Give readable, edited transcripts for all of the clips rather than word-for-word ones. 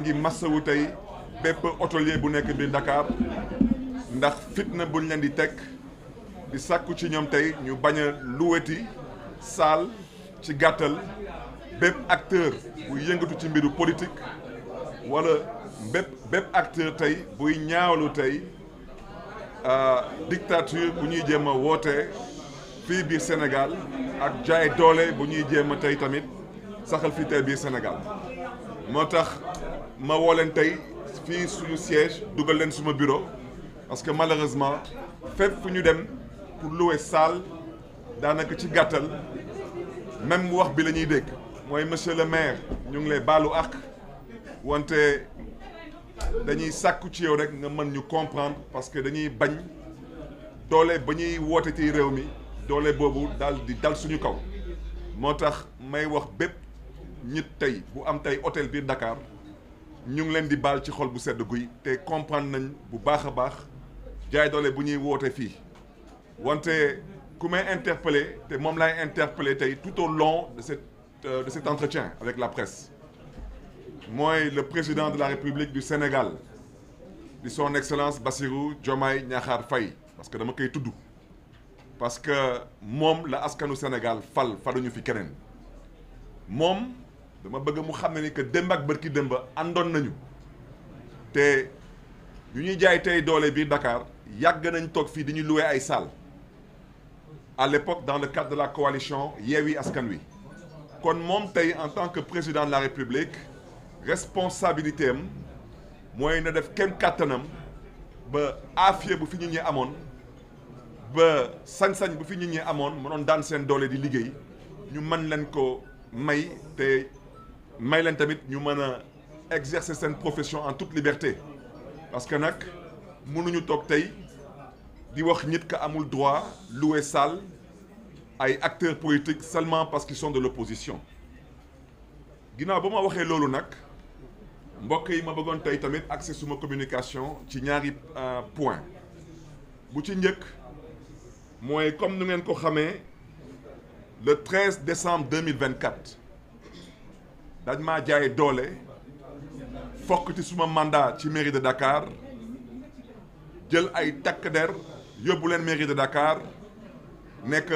ngi massawu tey bépp hôtelier bu nekk biir Dakar ndax fitna buñ leen di teg di sàkku ci ñoom tey ñu bañ a luweti saal ci gàttal bépp acteur buy yëngatu ci mbiru politique wala bépp acteur tey buy ñaawlu tey dictature bu ñuy jéem a woote fii biir Sénégal ak jaay doole bu ñuy jéem a tey tamit saxal fii tey biir Sénégal moo tax ma woo leen tey fii suñu siège dugal leen suma bureau parce que malheureusement fépp fu ñu dem pour louer salle daanaka ci gàttal même wax bi la ñuy dégg mooy monsieur le maire ñu ngi lay baalu àq wante dañuy sàkku ci yow rek nga mën ñu comprendre parce que dañuy bañ doole ba ñuy woote ci réew mi doole boobu daal di dal suñu kaw moo tax may wax bépp nit tey bu am tey hôtel biir Dakar ñu ngi leen di baal ci xol bu sedd guy te comprendre nañ bu baax a baax jaay doole bu ñuy woote fii wante ku may interpellé te moom laay interpellé tey tout au long de cet entretien avec la presse mooy le président de la République du Sénégal di son excellence Bassirou Diomaye Diakhar Faye parce que dama koy tudd parce que moom la askanu Sénégal faluñu fi keneen moom dama bëgg mu xam ne ni que démb ak bërki démb àndoon nañu te yu ñuy jaay tey doole biir Dakar yàgg nañ toog fii di ñu louer ay salles à l'époque dans le cadre de la coalition Yewwi Askan Wi kon moom tey en tant que président de la République responsabilité am mooy na def kem kàttanam ba aafiya bu fi nit ñi amoon ba sañ-sañ bu fi nit ñi amoon mënoon daan seen doole di liggéey ñu mën leen ko may te may leen tamit ñu mën a exercer seen profession en toute liberté parce que nag mënuñu toog tey di wax nit ka amul droit louer salle ay acteurs politiques seulement parce qu'ils sont de l'opposition ginnaaw ba ma waxee loolu nag mbokk yi ma bëggoon tey tamit accès suma communication ci ñaari point bu ci njëkk mooy comme nu ngeen ko xamee le 13 décembre 2024 dañ maa jaay doole fokk ci suma mandat ci mairie de Dakar jël ay takk der yóbbu leen mairie de Dakar nekk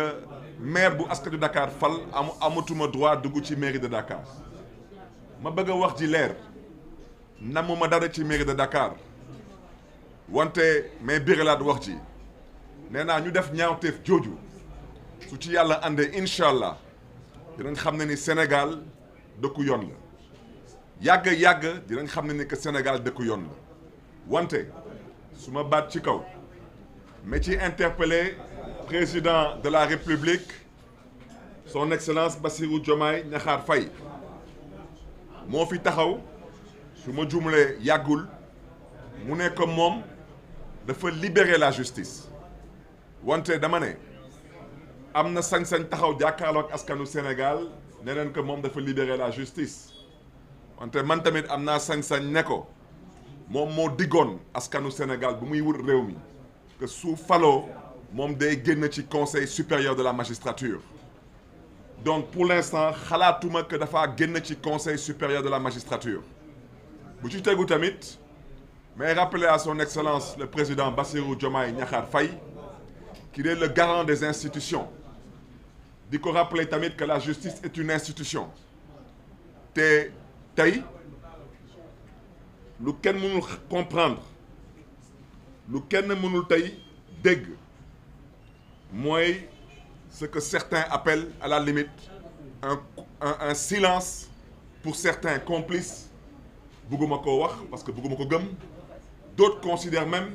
maire bu askanu Dakar fal amatuma droit dugg ci mairie de Dakar ma bëgg a wax ji leer namuma dara ci mairie de Dakar wante mais biralaat wax ji nee naa ñu def ñaawteef jooju su ci yàlla àndee incha allah dinañ xam ne ni Sénégal dëkku yoon la yàgg dinañ xam ne ni que Sénégal dëkku yoon la wante su ma baat ci kaw mais ci interpellé président de la République son excellence Bassirou Diomaye Diakhar Faye moo fi taxaw su ma jumlee yàggul mu ne que moom dafa libérer la justice wante dama ne am na sañ-sañ taxaw jàkkaarloo ak askanu Sénégal ne leen que moom dafa libérer la justice wante man tamit am naa sañ-sañ ne ko moom moo diggoon askanu Sénégal bu muy wut réew mi que su faloo moom day génn ci conseil supérieur de la magistrature donc pour l'instant xalaatuma que dafa génn ci conseil supérieur de la magistrature bu ci tegu tamit mais rappeler à son excellence le président Bassirou Diomaye Diakhar Faye qu'il est le garant des institutions di ko rappeler tamit que la justice est une institution te tey lu kenn mënul comprendre lu kenn mënul tey dégg mooy ce que certains appellent à la limite un silence pour certains complices bëgguma koo wax parce que bëgguma ko gëm d'autres considèrent même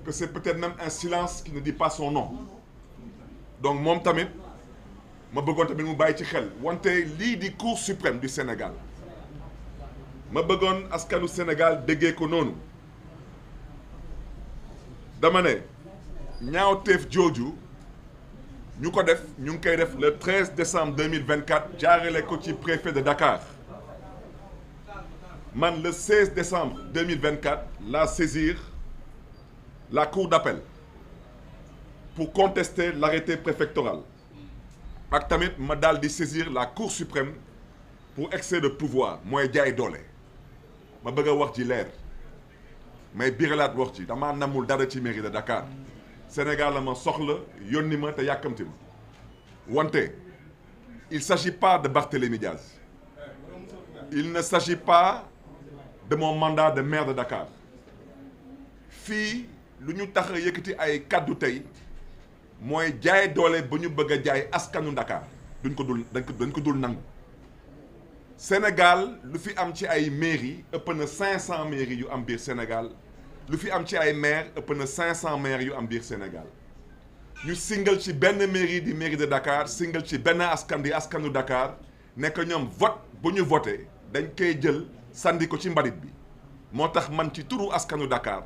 que c'est peut-être même un silence qui ne dit pas son nom donc moom tamit ma bëggoon tamit mu bàyyi ci xel wante lii di Cour suprême du Sénégal ma bëggoon askanu Sénégal déggee ko noonu dama ne ñaawteef jooju ñu ko def ñu ngi koy def le 13 décembre 2024 jaarale ko ci préfet de Dakar man le 16 décembre 2024 la saisir la cour d'appel pour contester l'arrêté préfectoral ak tamit ma daal di saisir la cour suprême pour excès de pouvoir mooy jaay doole ma bëgg a wax ci leer may biralaat wax ci dama namul dara ci mairie de Dakar Sénégal la ma soxla yónni ma te yàkkamti ma wante il s'agit pas de Barthélémy Diaz il ne s'agit pas de mon mandat de maire de Dakar fii lu ñu tax a yëkkati ay kàddu tey mooy jaay doole ba ñu bëgg a jaay askanu Dakar dañ ko dul nangu Sénégal lu fi am ci ay mairie ëpp na 500 mairies yu am biir Sénégal lu fi am ci ay maire ëpp na 500 maires yu am biir Sénégal ñu singal ci benn mairie di mairie de Dakar singal ci benn askan di askanu Dakar nekk ñoom vote bu ñu voté dañ koy jël sandi ko ci mbalit bi moo tax man ci turu askanu Dakar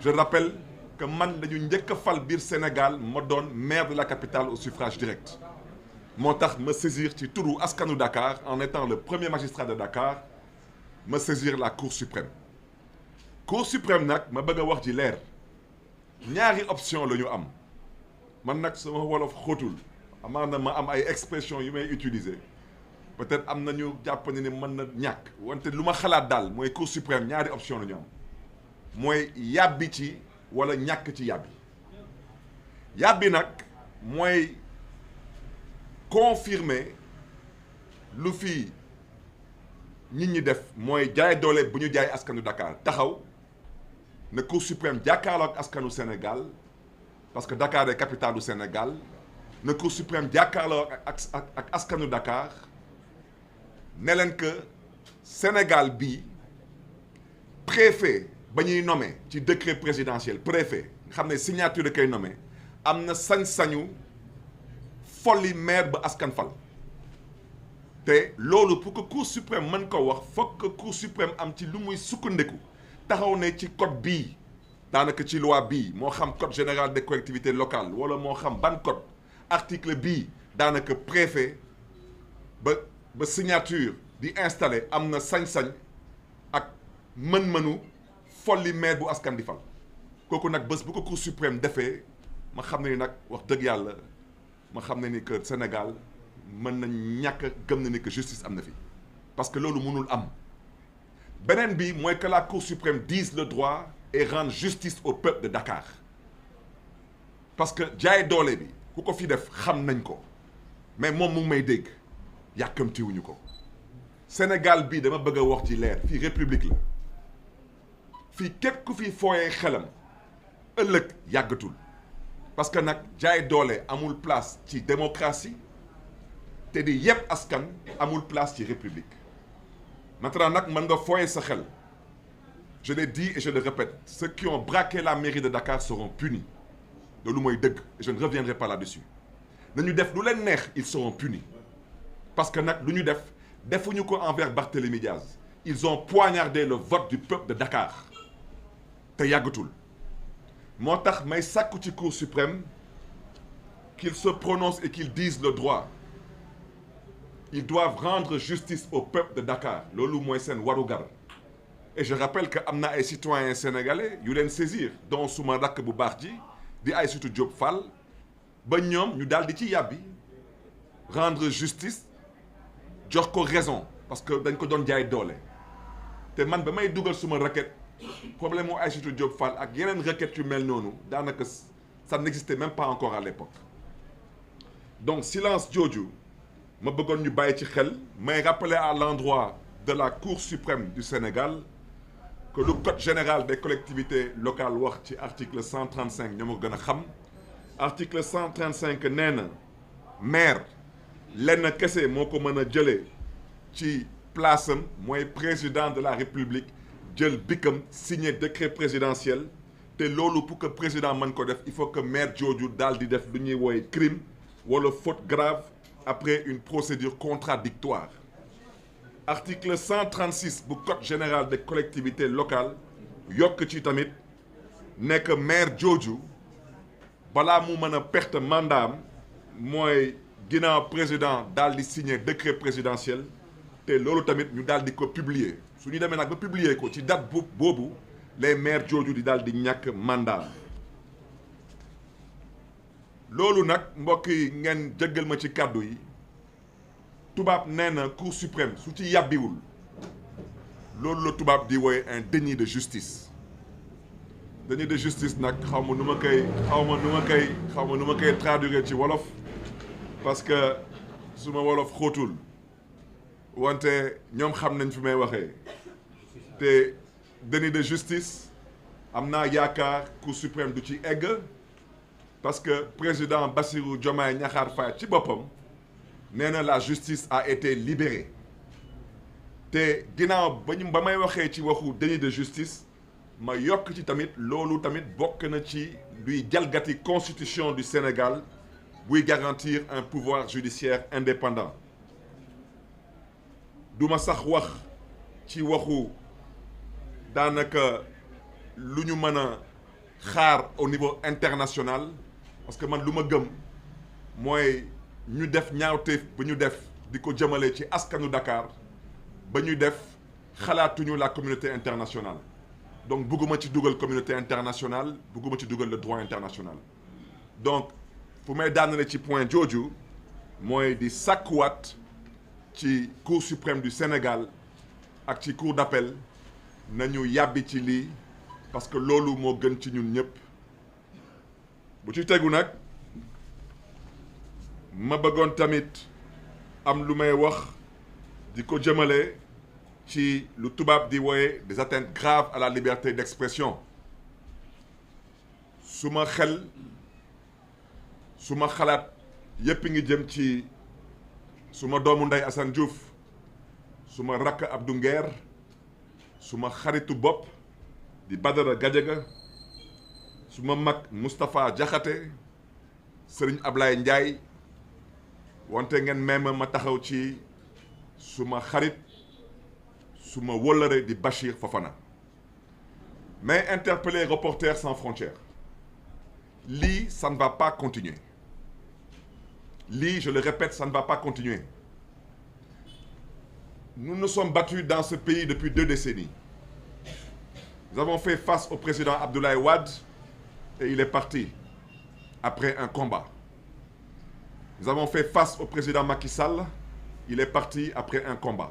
je rappelle que man dañu njëkk a fal biir Sénégal ma doon maire de la capitale au suffrage direct moo tax ma saisir ci turu askanu Dakar en étant le premier magistrat de Dakar ma saisir la Cour suprême Cour suprême nag ma bëgg a wax ji leer ñaari option la ñu am man nag sama wolof xóotul amaana ma am ay expression yu may utiliser peut-être am nañu jàpp ne ni mën na ñàkk wante lu ma xalaat daal mooy Cour suprême ñaari option la ñu am mooy yàbbi ci wala ñàkk ci yàbbi nag mooy confirmer lu fi nit ñi def mooy jaay doole bu ñu jaay askanu Dakar taxaw ne Cour suprême jàkkaarloo ak askanu Sénégal parce que Dakar est capitale du Sénégal ne Cour suprême jàkkaarloo ak askanu Dakar ne leen que Sénégal bii préfet ba ñuy nommé ci décret présidentiel préfet nga xam ne signature da koy nommé am na sañ-sañu folli maire ba askan fal te loolu pour que Cour suprême mën ko wax foog que Cour suprême am ci lu muy sukkandiku taxaw ne ci code bii daanaka ci loi bii moo xam code général des collectivités locales wala moo xam ban code article bii daanaka préfet ba signature di installé am na sañ-sañ ak mën-mënu folli maire bu askan di fal kooku nag bés bu ko Cour suprême defee ma xam ne ni nag wax dëgg yàlla ma xam ne ni que Sénégal mën na ñàkk gëm na ni que justice am na fi parce que loolu mënul am beneen bi mooy que la Cour suprême dise le droit et rende justice au peuple de Dakar parce que jaay doole bi ku ko fi def xam nañ ko mais moom mu ngi may dégg yàkkamtiwuñu ko Sénégal bii dama bëgg a wax ci leer fii république la fii képp ku fi fooyee xelam ëllëg yàggatul parce que nag jaay doole amul place ci démocratie te di yépp askan amul place ci république maintenant nag mën nga fooyee sa xel je l'ai dit et je le répète ceux qui ont braqué la mairie de Dakar seront punis loolu mooy dëgg et je ne reviendrai pas là-dessus nañu def lu leen neex ils seront punis parce que nag lu ñu def defuñu ko envers Barthélémy Diaz ils ont poignardé le vote du peuple de Dakar te yàggatul moo tax may sàkku ci Cour suprême qu'ils se prononcent et qu'ils disent le droit ils doivent rendre justice au peuple de Dakar loolu mooy seen warugar et je rappelle que am na ay citoyens sénégalais yu leen saisir dont suma rakk bu baax ji di Aïssatou Diop Fall ba ñoom ñu daal di ci yàbbi rendre justice jox ko raison parce que dañ ko doon jaay doole te man ba may dugal suma requête problème mu Aïssatou Diop Fall ak yeneen requêtes yu mel noonu daanaka ça n'existait même pas encore à l'époque donc silence jooju ma bëggoon ñu bàyyi ci xel may rappeler à l'endroit de la Cour suprême du Sénégal que le code général des collectivités locales wax ci article 135 ñoo ma ko gën a xam article 135 nee na maire lenn kese moo ko mën a jëlee ci place am mooy président de la République jël bikam signé décret présidentiel te loolu pour que président mën ko def il faut que maire jooju daal di def lu ñuy wooye crime wala faute grave après une procédure contradictoire article 136 bu code général des collectivités locales yokk ci tamit nekk maire jooju balaa mu mën a perte mandat am mooy ginnaaw président daal di signer décret présidentiel te loolu tamit ñu daal di ko publier su ñu demee nag ba publier ko ci date boobu les maires jooju di daal di ñàkk mandat loolu nag mbokk yi ngeen jéggal ma ci kàddu yi tubaab nee na Cour suprême su ci yàbbiwul loolu la tubaab di wooye un déni de justice. Déni de justice nag xaw ma nu ma koy traduire ci wolof parce que suma wolof xóotul wante ñoom xam nañ fi may waxee te déni de justice am naa yaakaar Cour suprême du ci egg parce que président Bassirou Diomaye Diakhar Faye ci boppam nee na la justice a été libérée te ginnaaw ba may waxee ci waxu déni de justice ma yokk ci tamit loolu tamit bokk na ci luy jalgati constitution du Sénégal buy garantir un pouvoir judiciaire indépendant duma sax wax ci waxu daanaka lu ñu mën a xaar au niveau international parce que man lu ma gëm mooy ñu def ñaawteef ba ñu def di ko jëmale ci askanu Dakar ba ñuy def xalaatuñu la communauté internationale donc bugguma ci dugal communauté internationale bugguma ci dugal le droit international donc fu may daanale ci point jooju mooy di sàkkuwaat ci cour suprême du Sénégal ak ci cour d'appel nañu yàbbi ci lii parce que loolu moo gën ci ñun ñëpp bu ci tegu nag ma bëggoon tamit am lu may wax di ko jëmale ci lu tubaab di wooye des atteintes graves à la liberté d'expression su ma xalaat yépp ngi jëm ci suma doomu ndey Assane Diouf suma rakk Abdou Nguer suma xaritu bopp di Badara Gadiaga suma mag Moustapha Diakhaté Serigne Ablaye Ndiaye wante ngeen même ma taxaw ci suma xarit suma wóllëre di Bachir Fofana mais interpeller Reporters sans frontières lii ça ne va pas continuer lii je le répète ça ne va pas continuer nous nous sommes battus dans ce pays depuis 2 décennies nous avons fait face au président Abdoulaye Wade et il est parti après un combat nous avons fait face au président Macky Sall il est parti après un combat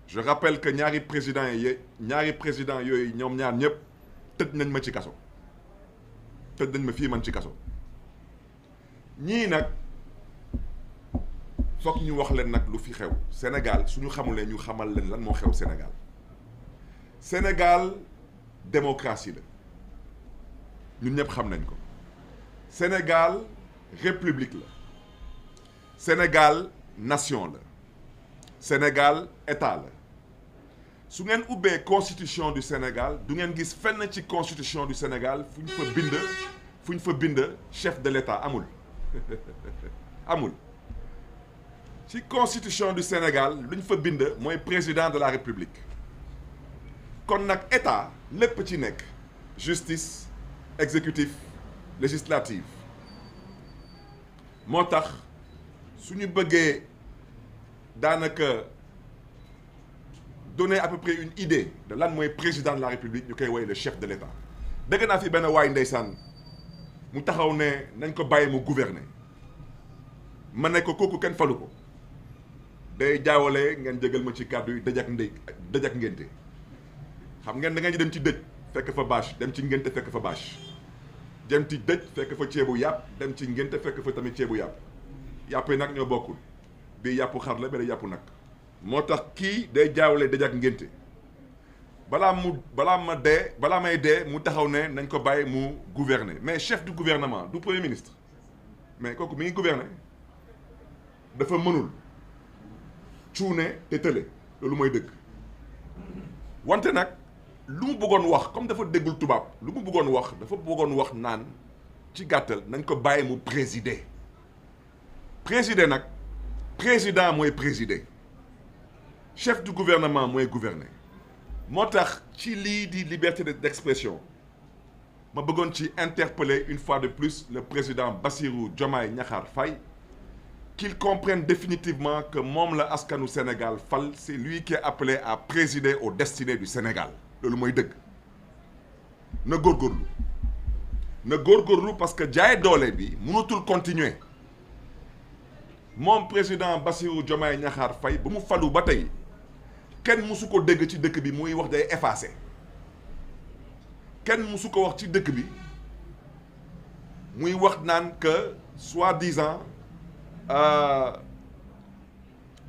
je rappelle que ñaari président yooyu ñoom ñaar ñëpp tëj nañ ma ci kaso tëj nañ ma fii man ci kaso ñii nag foog ñu wax leen nag lu fi xew Sénégal suñu xamulee ñu xamal leen lan moo xew Sénégal démocratie la ñun ñëpp xam nañ ko Sénégal république la Sénégal nation la Sénégal état la su ngeen ubbee constitution du Sénégal du ngeen gis fenn ci constitution du Sénégal fu ñu fa bind chef de l'état amul amul ci constitution du Sénégal lu ñu fa bind mooy président de la République kon nag état lépp ci nekk justice exécutif législative moo tax su ñu bëggee daanaka donner à peu près une idée de lan mooy président de la République ñu koy woy le chef de l'État dëgg naa fi benn waay ndeysaan mu taxaw ne nañ ko bàyyi mu gouverner ma ne ko kooku kenn falu ko day jaawale ngeen jégal ma ci kàddu yi dëj ak ngénte xam ngeen da ngeen di dem ci dëj fekk fa bâche dem ci ngénte fekk fa bâche dem ci dëj fekk fa ceebu yàpp dem ci ngénte fekk fa tamit ceebu yàpp yi nag ñoo bokkul bii yàppu xar la bale yàppu nag moo tax kii day jaawale dëj ak ngénte balaa may dee mu taxaw ne nañ ko bàyyi mu gouverner mais chef du gouvernement du premier ministre mais kooku mi ngi gouverner dafa mënul cuune te tële loolu mooy dëgg wante nag lu mu bëggoon wax comme dafa déggul tubaab lu mu bëggoon wax naan ci gàttal nañ ko bàyyi mu présider nag président mooy présider chef du gouvernement mooy gouverner moo tax ci lii di liberté d'expression ma bëggoon ci interpeller une fois de plus le président Bassirou Diomaye Diakhar Faye qu'il comprenne définitivement que moom la askanu Sénégal fal c'est lui qui est appelé à présider aux destinées du Sénégal loolu mooy dëgg na góorgóorlu parce que jaay doole bi mënatul continuer moom président Bassirou Diomaye Diakhar Faye ba mu falu ba tey kenn musu ko dégg ci dëkk bi muy wax day effacé kenn musu ko wax ci dëkk bi muy wax naan que soi-disant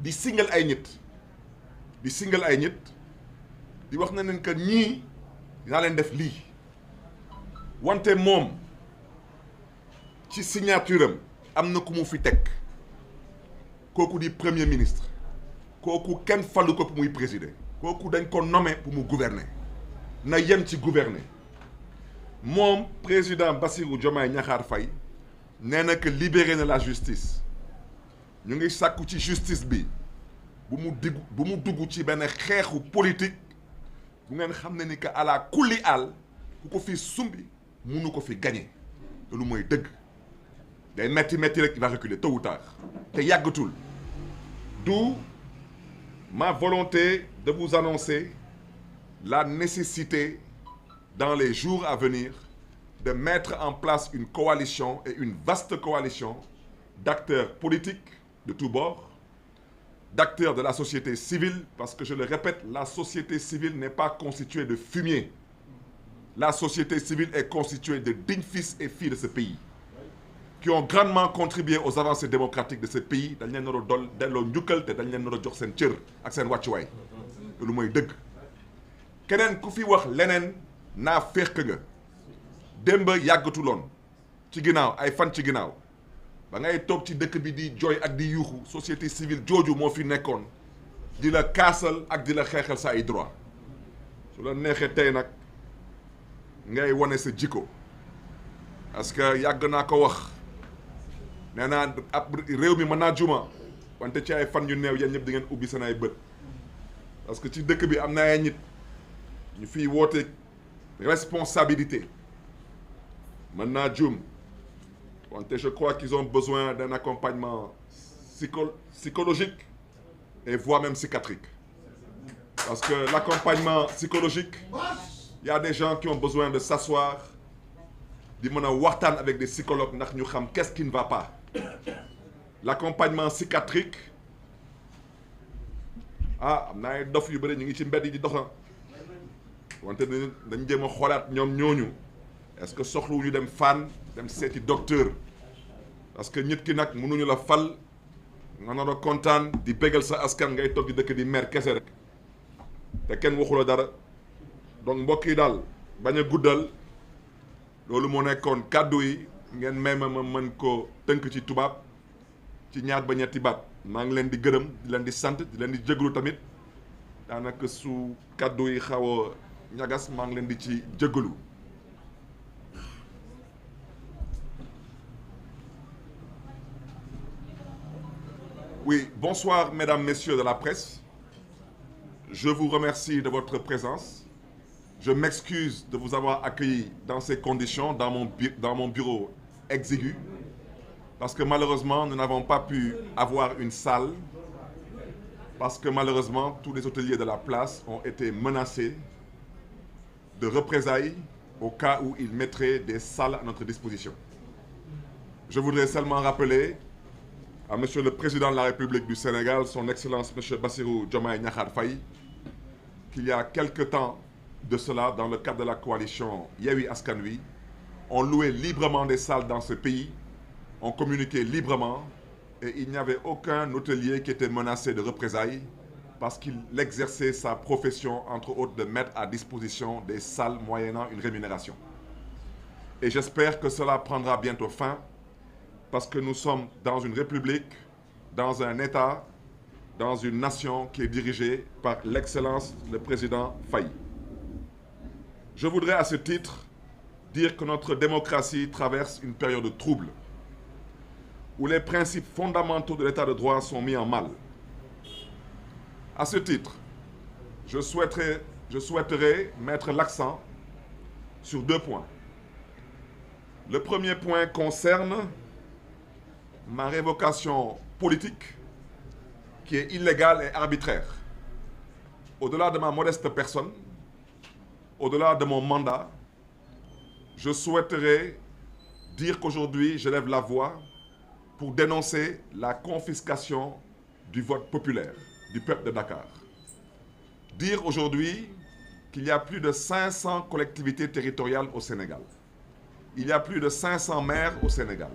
di singal ay nit di wax na leen que ñii dinaa leen def lii wante moom ci signature am na ku mu fi teg kooku di premier ministre kooku kenn falu ko pour muy présider kooku dañ ko nommé pour mu gouverner na yem ci gouverner moom président Bassirou Diomaye Diakhar Faye nee na que libéré na la justice ñu ngi sàkku ci justice bi bu mu dugg ci benn xeexu politique bu ngeen xam ne ni que à la kulli àll ku ko fi sumbi munu ko fi gagné loolu mooy dëgg day metti rek il va reculer tôt ou tard te yàggatul d'où ma volonté de vous annoncer la nécessité dans les jours à venir de mettre en place une coalition et une vaste coalition d'acteurs politiques de tous bords, d'acteurs de la société civile, parce que je le répète, la société civile n'est pas constituée de fumier. La société civile est constituée de dignes fils et filles de ce pays, qui ont grandement contribué aux avancées démocratiques de ce pays. dañ leen nar a delloo njukkal te dañ leen nar a jox seen cër ak seen wàccuwaay lu mooy dëgg. keneen ku fi wax leneen naa féq nga démb yàggatuloon ci ginnaaw ay fan ci ginnaaw ba ngay toog ci dëkk bi di jooy ak di yuuxu société civile jooju moo fi nekkoon di la kaasal ak di la xeexal sa ay droit su la neexee tey nag ngay wane sa jikko parce que yàgg naa ko wax nee naa ab réew mi mën naa juma wante ci ay fan yu néew yéen ñëpp di ngeen ubbi seen ay bët parce que ci dëkk bi am na ay nit ñu fiy woote responsabilité mën naa juum wante je crois qu'ils ont besoin d'un accompagnement psychologique et voire même psychiatrique parce que l'accompagnement psychologique il y a des gens qui ont besoin de s'asseoir di mën a waxtaan avec des psychologues ndax ñu xam qu'est-ce qui ne va pas l'accompagnement psychiatrique am na ay dof yu bëri ñu ngi ci mbedd yi di doxa wante dañ jéem a xoolaat ñoom ñooñu est-ce que soxlawuñu dem fan dem seeti docteur parce que nit ki nag mënuñu la fal nga nar a kontaan di bégal sa askan ngay toog di dëkk di mer kese rek te kenn waxula dara donc mbokk yi daal bañ a guddal loolu moo nekkoon kàddu yi ngeen may ma mën ko tënk ci tubaab ci ñaar ba ñetti baat maa ngi leen di gërëm di leen di sant di leen di jéglu tamit daanaka su kàddu yi xaw a ñagas maa ngi leen di ci jéglu. Oui, bonsoir mesdames, messieurs de la presse. Je vous remercie de votre présence. Je m'excuse de vous avoir accueilli dans ces conditions, dans mon bureau exigu, parce que malheureusement, nous n'avons pas pu avoir une salle, parce que malheureusement, tous les hôteliers de la place ont été menacés de représailles au cas où ils mettraient des salles à notre disposition. Je voudrais seulement rappeler à Monsieur le Président de la République du Sénégal, son Excellence Monsieur Bassirou Diomaye Diakhar Faye, qu'il y a quelque temps de cela, dans le cadre de la coalition Yewwi Askan Wi, on louait librement des salles dans ce pays, on communiquait librement et il n'y avait aucun hôtelier qui était menacé de représailles parce qu'il exerçait sa profession, entre autres, de mettre à disposition des salles moyennant une rémunération. Et j'espère que cela prendra bientôt fin parce que nous sommes dans une république, dans un État, dans une nation qui est dirigée par l'excellence le président Faye. Je voudrais à ce titre dire que notre démocratie traverse une période de trouble, où les principes fondamentaux de l'état de droit sont mis en mal. À ce titre, je souhaiterais mettre l'accent sur 2 points. Le premier point concerne ma révocation politique qui est illégale et arbitraire. Au-delà de ma modeste personne, au-delà de mon mandat, je souhaiterais dire qu'aujourd'hui, je lève la voix pour dénoncer la confiscation du vote populaire du peuple de Dakar. dire aujourd'hui qu'il y a plus de 500 collectivités territoriales au Sénégal. Il y a plus de 500 maires au Sénégal.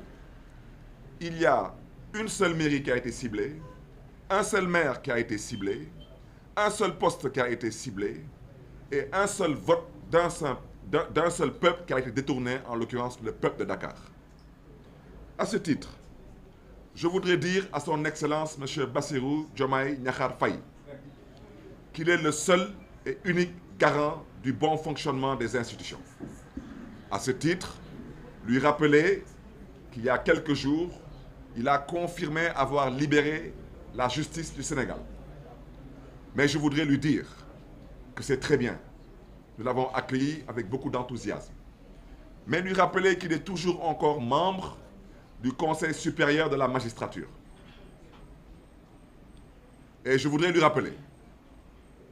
Il y a une seule mairie qui a été ciblée, un seul maire qui a été ciblé, un seul poste qui a été ciblé et un seul vote d'un seul peuple qui a été détourné, en l'occurrence le peuple de Dakar. À ce titre, je voudrais dire à son Excellence M. Bassirou Diomaye Diakhar Faye qu'il est le seul et unique garant du bon fonctionnement des institutions. À ce titre, lui rappeler qu'il y a quelques jours, il a confirmé avoir libéré la justice du Sénégal. Mais je voudrais lui dire que c'est très bien. Nous l'avons accueilli avec beaucoup d'enthousiasme. Mais lui rappeler qu'il est toujours encore membre du Conseil supérieur de la magistrature. Et je voudrais lui rappeler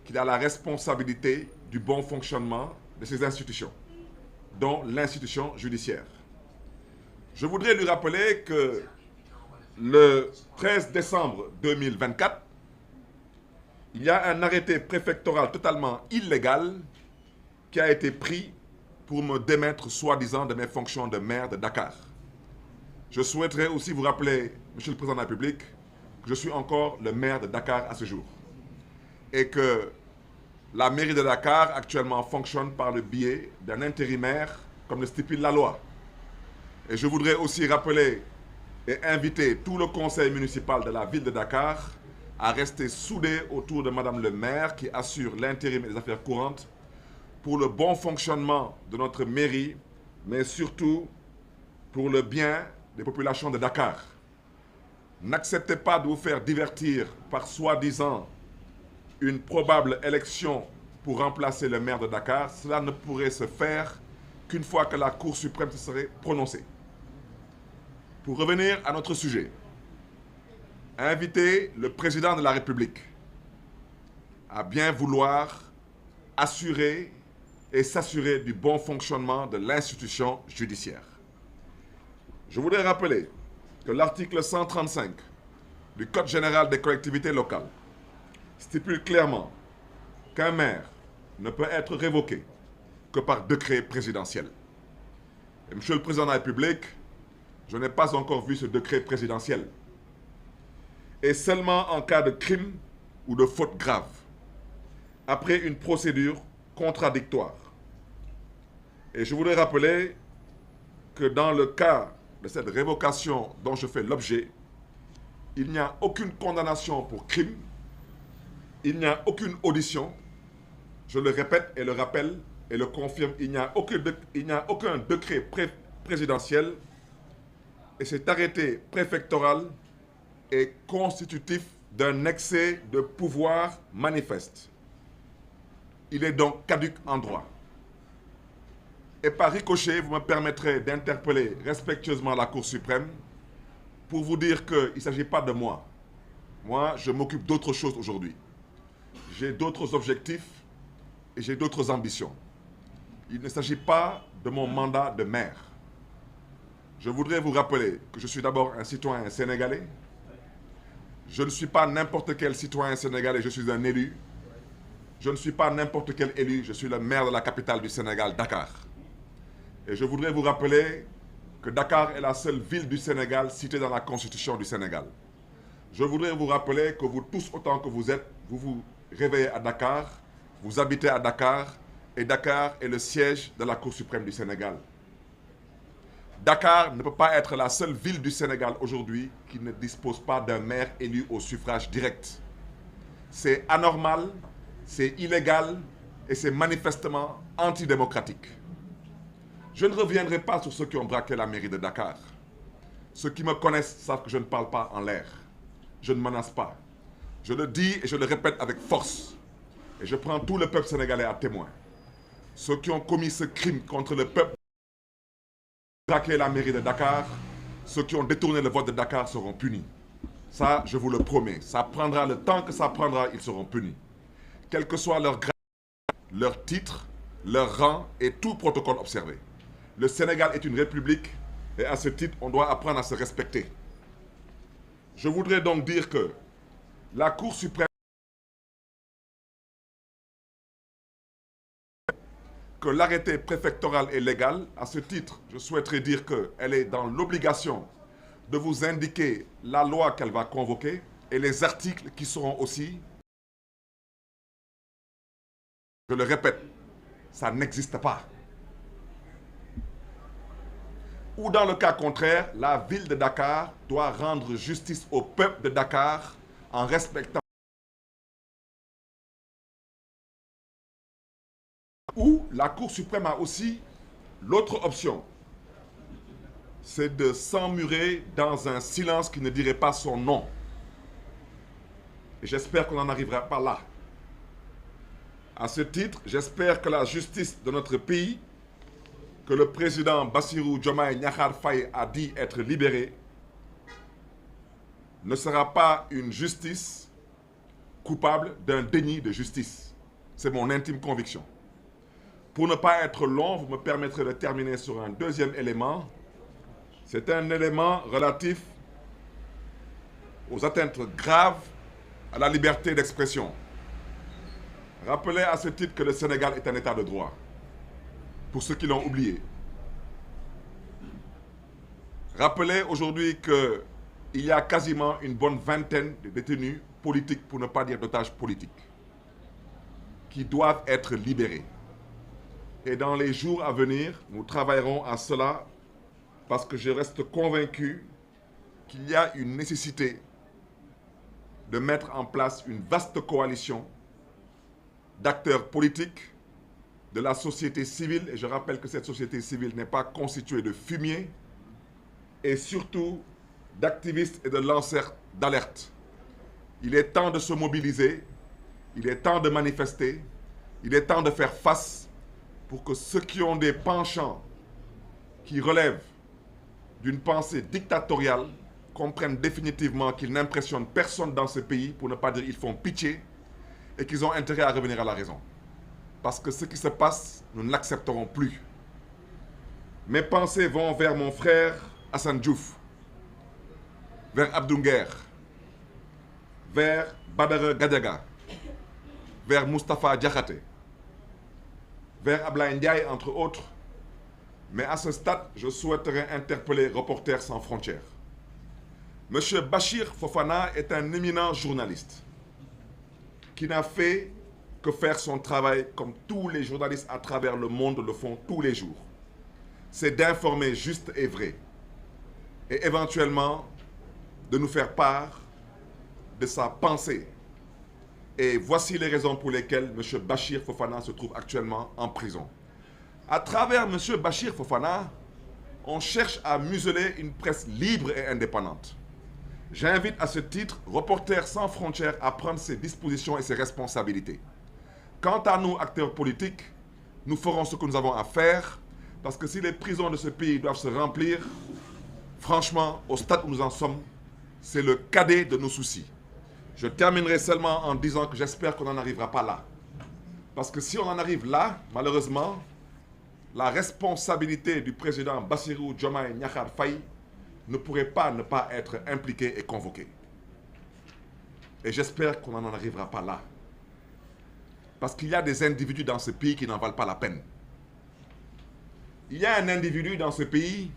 qu'il a la responsabilité du bon fonctionnement de ces institutions, dont l'institution judiciaire. Je voudrais lui rappeler que le 13 décembre 2024, il y a un arrêté préfectoral totalement illégal qui a été pris pour me démettre soi-disant de mes fonctions de maire de Dakar. Je souhaiterais aussi vous rappeler, Monsieur le Président de la République, que je suis encore le maire de Dakar à ce jour. Et que la mairie de Dakar actuellement fonctionne par le biais d'un intérimaire, comme le stipule la loi. Et je voudrais aussi rappeler et inviter tout le conseil municipal de la ville de Dakar à rester soudé autour de Madame le maire qui assure l'intérim et les affaires courantes pour le bon fonctionnement de notre mairie, mais surtout pour le bien des populations de Dakar. N'acceptez pas de vous faire divertir par soi-disant une probable élection pour remplacer le maire de Dakar. Cela ne pourrait se faire qu'une fois que la Cour suprême se serait prononcée. Pour revenir à notre sujet, inviter le président de la République à bien vouloir assurer et s'assurer du bon fonctionnement de l'institution judiciaire. Je voudrais rappeler que l'article 135 du Code général des collectivités locales stipule clairement qu'un maire ne peut être révoqué que par décret présidentiel. Et Monsieur le Président de la République, je n'ai pas encore vu ce décret présidentiel. Et seulement en cas de crime ou de faute grave, après une procédure contradictoire. Et je voudrais rappeler que dans le cas de cette révocation dont je fais l'objet, il n'y a aucune condamnation pour crime, il n'y a aucune audition, je le répète et le rappelle et le confirme, il n'y a aucun décret présidentiel et cet arrêté préfectoral est constitutif d'un excès de pouvoir manifeste. Il est donc caduc en droit. Et par ricochet, vous me permettrez d'interpeller respectueusement la Cour suprême pour vous dire qu'il ne s'agit pas de moi. Moi, je m'occupe d'autre chose aujourd'hui. J'ai d'autres objectifs et j'ai d'autres ambitions. Il ne s'agit pas de mon mandat de maire. Je voudrais vous rappeler que je suis d'abord un citoyen sénégalais. Je ne suis pas n'importe quel citoyen sénégalais, je suis un élu. Je ne suis pas n'importe quel élu, je suis le maire de la capitale du Sénégal, Dakar. Et je voudrais vous rappeler que Dakar est la seule ville du Sénégal citée dans la Constitution du Sénégal. Je voudrais vous rappeler que vous tous, autant que vous êtes, vous vous réveillez à Dakar, vous habitez à Dakar, et Dakar est le siège de la Cour suprême du Sénégal. Dakar ne peut pas être la seule ville du Sénégal aujourd'hui qui ne dispose pas d'un maire élu au suffrage direct. C'est anormal, c'est illégal et c'est manifestement antidémocratique. Je ne reviendrai pas sur ceux qui ont braqué la mairie de Dakar. Ceux qui me connaissent savent que je ne parle pas en l'air. Je ne menace pas. Je le dis et je le répète avec force. Et je prends tout le peuple sénégalais à témoin. Ceux qui ont commis ce crime contre le peuple, braqué la mairie de Dakar, ceux qui ont détourné le vote de Dakar seront punis. Ça, je vous le promets. Ça prendra le temps que ça prendra, ils seront punis. Quel que soit leur grade, leur titre, leur rang et tout protocole observé. Le Sénégal est une république et à ce titre, on doit apprendre à se respecter. Je voudrais donc dire que la Cour suprême que l'arrêté préfectoral est légal. À ce titre, je souhaiterais dire qu'elle est dans l'obligation de vous indiquer la loi qu'elle va convoquer et les articles qui seront aussi. Je le répète, ça n'existe pas. Ou dans le cas contraire, la ville de Dakar doit rendre justice au peuple de Dakar en respectant. Ou la Cour suprême a aussi l'autre option, c'est de s'emmurer dans un silence qui ne dirait pas son nom. Et j'espère qu'on n'en arrivera pas là. À ce titre, j'espère que la justice de notre pays, que le président Bassirou Diomaye Diakhar Faye a dit être libéré, ne sera pas une justice coupable d'un déni de justice. C'est mon intime conviction. Pour ne pas être long, vous me permettrez de terminer sur un deuxième élément. C'est un élément relatif aux atteintes graves à la liberté d'expression. Rappelez à ce titre que le Sénégal est un état de droit, pour ceux qui l'ont oublié. Rappelez aujourd'hui qu'il y a quasiment une bonne vingtaine de détenus politiques, pour ne pas dire d'otages politiques, qui doivent être libérés. Et dans les jours à venir, nous travaillerons à cela parce que je reste convaincu qu'il y a une nécessité de mettre en place une vaste coalition d'acteurs politiques, de la société civile, et je rappelle que cette société civile n'est pas constituée de fumier, et surtout d'activistes et de lanceurs d'alerte. Il est temps de se mobiliser, il est temps de manifester, il est temps de faire face pour que ceux qui ont des penchants qui relèvent d'une pensée dictatoriale comprennent définitivement qu'ils n'impressionnent personne dans ce pays, pour ne pas dire qu'ils font pitié, et qu'ils ont intérêt à revenir à la raison. Parce que ce qui se passe, nous ne l'accepterons plus. Mes pensées vont vers mon frère Assane Diouf, vers Abdou Nguer, vers Badara Gadiaga, vers Moustapha Diakhaté, vers Ablaye Ndiaye, entre autres. Mais à ce stade, je souhaiterais interpeller Reporters sans frontières. Monsieur Bachir Fofana est un éminent journaliste qui n'a fait que faire son travail comme tous les journalistes à travers le monde le font tous les jours. C'est d'informer juste et vrai. Et éventuellement, de nous faire part de sa pensée. Et voici les raisons pour lesquelles M. Bachir Fofana se trouve actuellement en prison. À travers M. Bachir Fofana, on cherche à museler une presse libre et indépendante. J'invite à ce titre Reporters sans frontières à prendre ses dispositions et ses responsabilités. Quant à nous, acteurs politiques, nous ferons ce que nous avons à faire, parce que si les prisons de ce pays doivent se remplir, franchement, au stade où nous en sommes, c'est le cadet de nos soucis. Je terminerai seulement en disant que j'espère qu'on n'en arrivera pas là. Parce que si on en arrive là, malheureusement, la responsabilité du président Bassirou Diomaye Diakhar Faye ne pourrait pas ne pas être impliquée et convoquée. Et j'espère qu'on n'en arrivera pas là. Parce qu'il y a des individus dans ce pays qui n'en valent pas la peine. Il y a un individu dans ce pays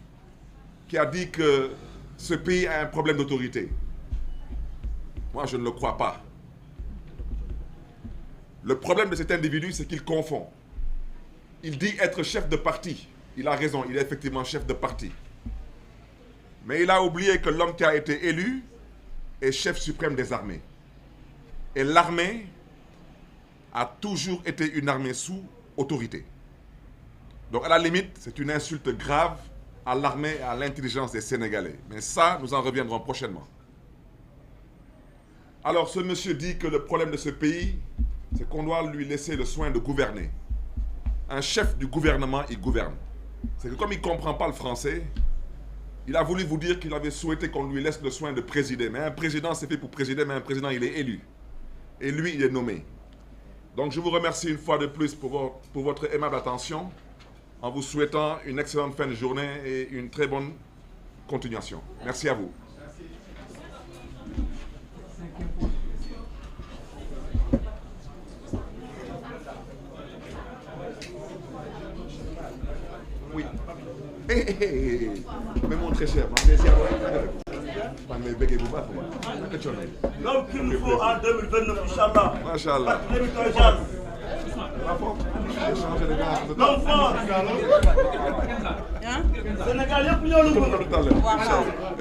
qui a dit que ce pays a un problème d'autorité. Moi, je ne le crois pas. Le problème de cet individu, c'est qu'il confond. Il dit être chef de parti. Il a raison, il est effectivement chef de parti. Mais il a oublié que l'homme qui a été élu est chef suprême des armées. Et l'armée a toujours été une armée sous autorité. Donc à la limite, c'est une insulte grave à l'armée et à l'intelligence des Sénégalais. Mais ça, nous en reviendrons prochainement. Alors ce monsieur dit que le problème de ce pays, c'est qu'on doit lui laisser le soin de gouverner. Un chef du gouvernement, il gouverne. C'est que comme il ne comprend pas le français, il a voulu vous dire qu'il avait souhaité qu'on lui laisse le soin de présider. Mais un président, c'est fait pour présider, mais un président, il est élu. Et lui, il est nommé. Donc je vous remercie une fois de plus pour votre aimable attention, en vous souhaitant une excellente fin de journée et une très bonne continuation. Merci à vous. Oui. Mais mon très cher, maa ngi lay ziar maa ngi lay bëggee bu baax a baax. naka coono yi. L'homme qu'il nous faut en 2029, Inch'Allah. Macha Allah. L'homme fort. Sénégal yëpp ñoo la bëgg.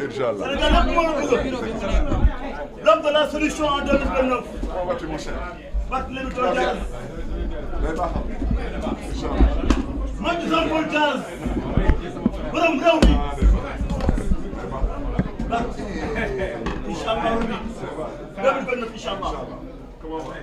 Inch'Allah. Sénégal yëpp ñoo la bëgg. L'homme de la solution en 2029. Comment vas-tu mon cher? Barthélémy Dias. Day baaxal. Inch'Allah. Macky Sall Paul Dias. borom réew mi. Inch'Allah. 2029 Inch'Allah. Comment va?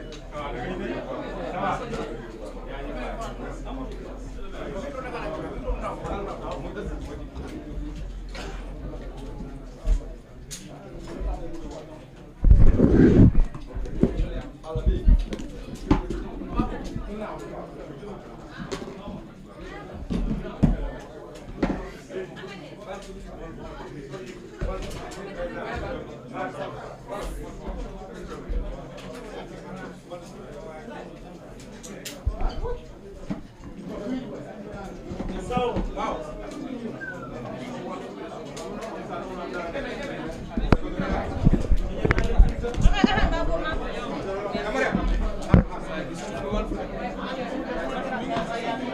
Thank you.